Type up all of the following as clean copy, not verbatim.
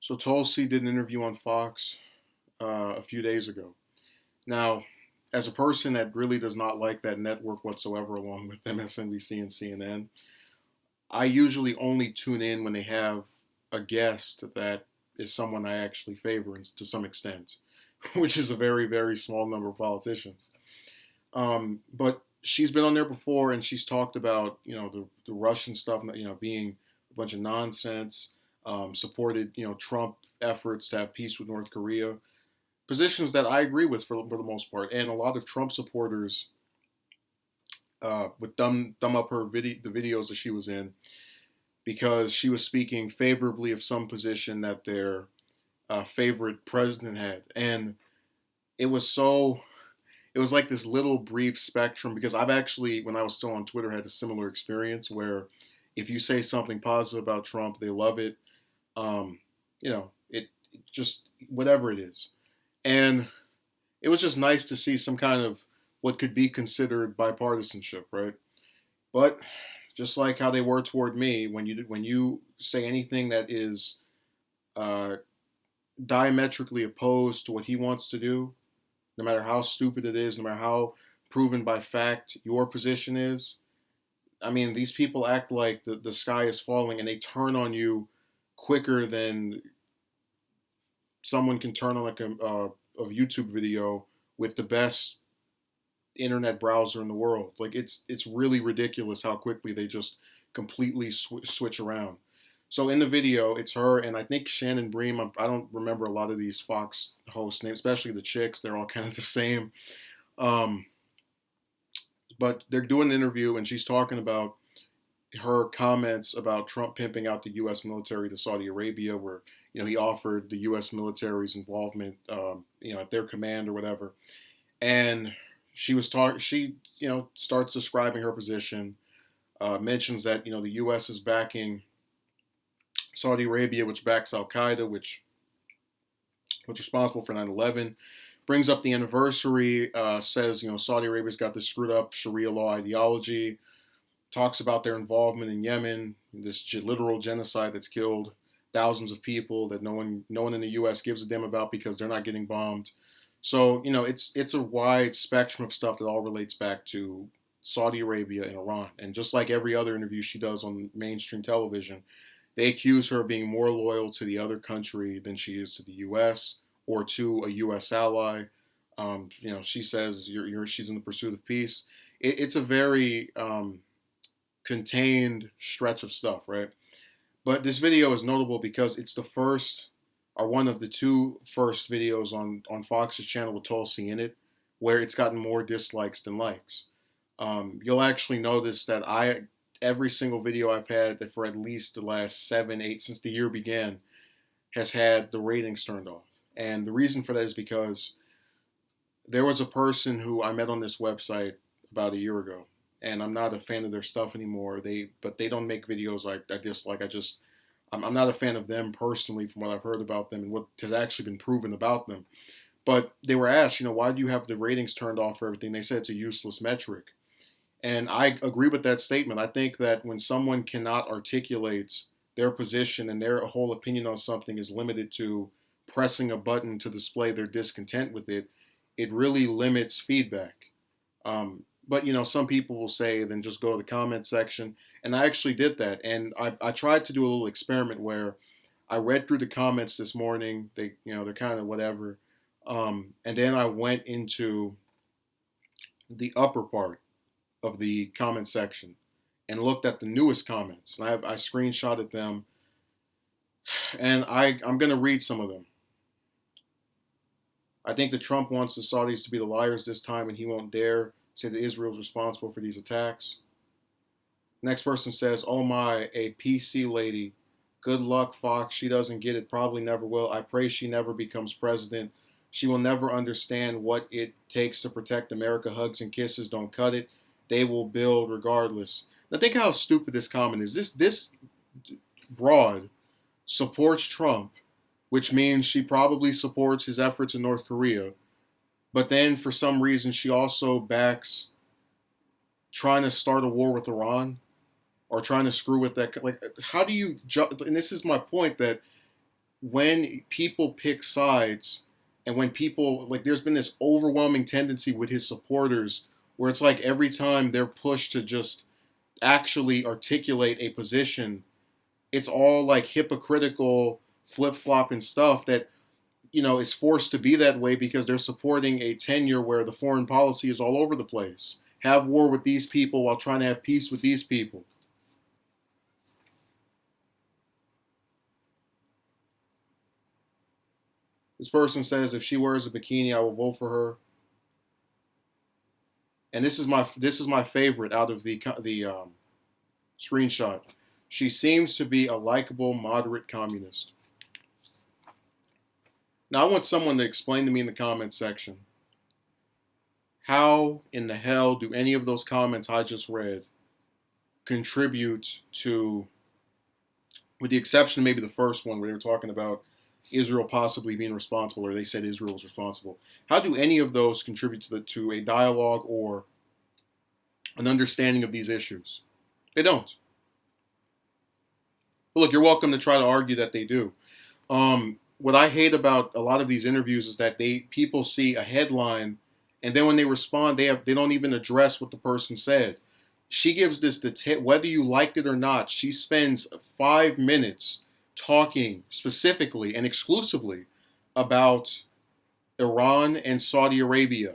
So Tulsi did an interview on Fox a few days ago. Now, as a person that really does not like that network whatsoever, along with MSNBC and CNN, I usually only tune in when they have a guest that is someone I actually favor to some extent, which is a very, very small number of politicians. But she's been on there before, and she's talked about the Russian stuff, being a bunch of nonsense. Supported Trump efforts to have peace with North Korea, positions that I agree with for the most part. And a lot of Trump supporters would thumb up the videos that she was in because she was speaking favorably of some position that their favorite president had, and it was so. It was like this little brief spectrum because I've actually, when I was still on Twitter, had a similar experience where if you say something positive about Trump, they love it. It just whatever it is, and it was just nice to see some kind of what could be considered bipartisanship, right? But just like how they were toward me, when you say anything that is uh, diametrically opposed to what he wants to do, no matter how stupid it is, no matter how proven by fact your position is, I mean, these people act like the sky is falling and they turn on you quicker than someone can turn on like a YouTube video with the best internet browser in the world. Like it's really ridiculous how quickly they just completely switch around. So in the video, it's her and I think Shannon Bream. I don't remember a lot of these Fox host names, especially the chicks. They're all kind of the same. Um, but they're doing an interview and she's talking about her comments about Trump pimping out the U.S. military to Saudi Arabia, where he offered the U.S. military's involvement, at their command or whatever. And she was talking. She starts describing her position, mentions that the U.S. is backing Saudi Arabia, which backs Al Qaeda, which was responsible for 9/11. Brings up the anniversary, says Saudi Arabia's got this screwed up Sharia law ideology. Talks about their involvement in Yemen, this literal genocide that's killed thousands of people that no one in the U.S. gives a damn about because they're not getting bombed. So it's a wide spectrum of stuff that all relates back to Saudi Arabia and Iran. And just like every other interview she does on mainstream television, they accuse her of being more loyal to the other country than she is to the U.S. or to a U.S. ally. She says she's in the pursuit of peace. It's a very contained stretch of stuff, right? But this video is notable because it's the first or one of the two first videos on Fox's channel with Tulsi in it, where it's gotten more dislikes than likes. You'll actually notice that every single video I've had that for at least the last 7, 8 since the year began has had the ratings turned off, and the reason for that is because there was a person who I met on this website about a year ago, and I'm not a fan of their stuff anymore. But they don't make videos like I dislike. I'm not a fan of them personally from what I've heard about them and what has actually been proven about them. But they were asked, why do you have the ratings turned off for everything? They said it's a useless metric. And I agree with that statement. I think that when someone cannot articulate their position and their whole opinion on something is limited to pressing a button to display their discontent with it, it really limits feedback. But some people will say, then just go to the comment section. And I actually did that. And I tried to do a little experiment where I read through the comments this morning. They're kind of whatever. And then I went into the upper part of the comment section and looked at the newest comments. And I screenshotted them, and I'm going to read some of them. I think that Trump wants the Saudis to be the liars this time, and he won't dare say that Israel's responsible for these attacks. Next person says, "Oh my, a PC lady. Good luck, Fox. She doesn't get it. Probably never will. I pray she never becomes president. She will never understand what it takes to protect America. Hugs and kisses don't cut it. They will build regardless." Now think how stupid this comment is. This broad supports Trump, which means she probably supports his efforts in North Korea. But then for some reason she also backs trying to start a war with Iran or trying to screw with that. Like, how do you? And this is my point, that when people pick sides and when people, like, there's been this overwhelming tendency with his supporters where it's like every time they're pushed to just actually articulate a position, it's all like hypocritical flip-flopping stuff that is forced to be that way because they're supporting a tenure where the foreign policy is all over the place. Have war with these people while trying to have peace with these people. This person says if she wears a bikini, I will vote for her. And this is my favorite out of the screenshot. She seems to be a likable, moderate communist. Now, I want someone to explain to me in the comments section, how in the hell do any of those comments I just read contribute to, with the exception of maybe the first one where they were talking about Israel possibly being responsible, or they said Israel was responsible. How do any of those contribute to a dialogue or an understanding of these issues? They don't. But look, you're welcome to try to argue that they do. What I hate about a lot of these interviews is that people see a headline, and then when they respond, they don't even address what the person said. She gives this detail, whether you liked it or not. She spends 5 minutes talking specifically and exclusively about Iran and Saudi Arabia,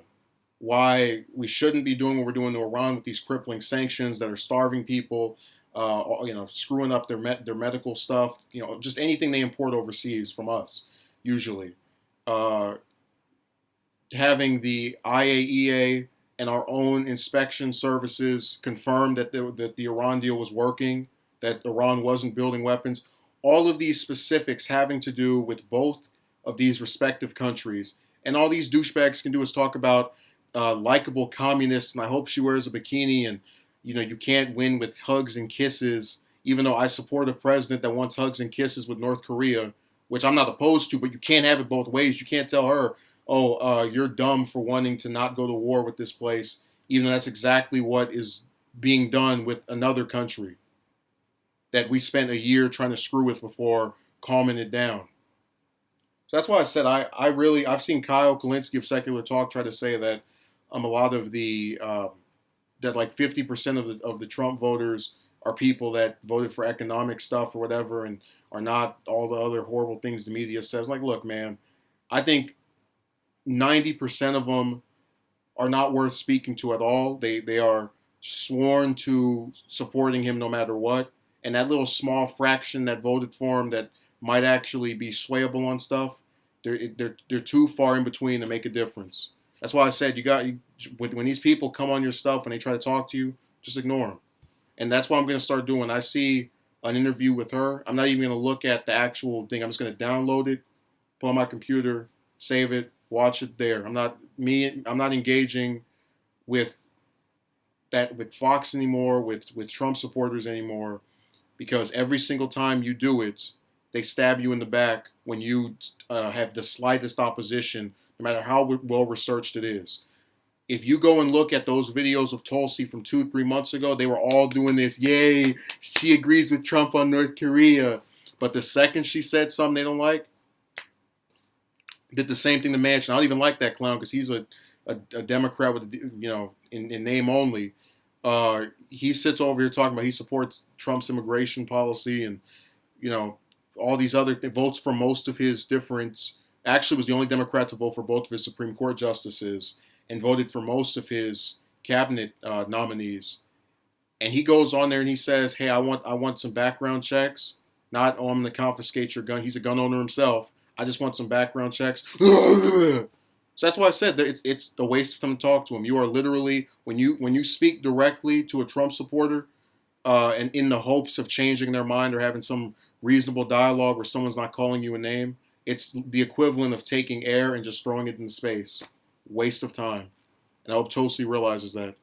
why we shouldn't be doing what we're doing to Iran with these crippling sanctions that are starving people, screwing up their medical stuff, just anything they import overseas from us, usually. Having the IAEA and our own inspection services confirm that the Iran deal was working, that Iran wasn't building weapons. All of these specifics having to do with both of these respective countries. And all these douchebags can do is talk about likable communists, and I hope she wears a bikini, and you can't win with hugs and kisses, even though I support a president that wants hugs and kisses with North Korea, which I'm not opposed to, but you can't have it both ways. You can't tell her, you're dumb for wanting to not go to war with this place, even though that's exactly what is being done with another country that we spent a year trying to screw with before calming it down. So that's why I said I've seen Kyle Kalinske of Secular Talk try to say that a lot of the that like 50% of the Trump voters are people that voted for economic stuff or whatever and are not all the other horrible things the media says. Like, look, man, I think 90% of them are not worth speaking to at all. They are sworn to supporting him no matter what. And that little small fraction that voted for him that might actually be swayable on stuff, they're too far in between to make a difference. That's why I said when these people come on your stuff and they try to talk to you, just ignore them. And that's what I'm going to start doing. I see an interview with her. I'm not even going to look at the actual thing. I'm just going to download it, put it on my computer, save it, watch it there. I'm not engaging with Fox anymore, with Trump supporters anymore, because every single time you do it, they stab you in the back when you have the slightest opposition, no matter how well researched it is. If you go and look at those videos of Tulsi from 2-3 months ago, they were all doing this, yay, she agrees with Trump on North Korea. But the second she said something they don't like, did the same thing to Manchin. I don't even like that clown because he's a Democrat with, in name only. He sits over here talking about he supports Trump's immigration policy and, all these other votes for most of his different, actually was the only Democrat to vote for both of his Supreme Court justices and voted for most of his cabinet nominees. And he goes on there and he says, hey, I want some background checks. Not, I'm going to confiscate your gun. He's a gun owner himself. I just want some background checks. So that's why I said that it's a waste of time to talk to him. You are literally, when you speak directly to a Trump supporter and in the hopes of changing their mind or having some reasonable dialogue where someone's not calling you a name, it's the equivalent of taking air and just throwing it into space. Waste of time. And I hope Tulsi realizes that.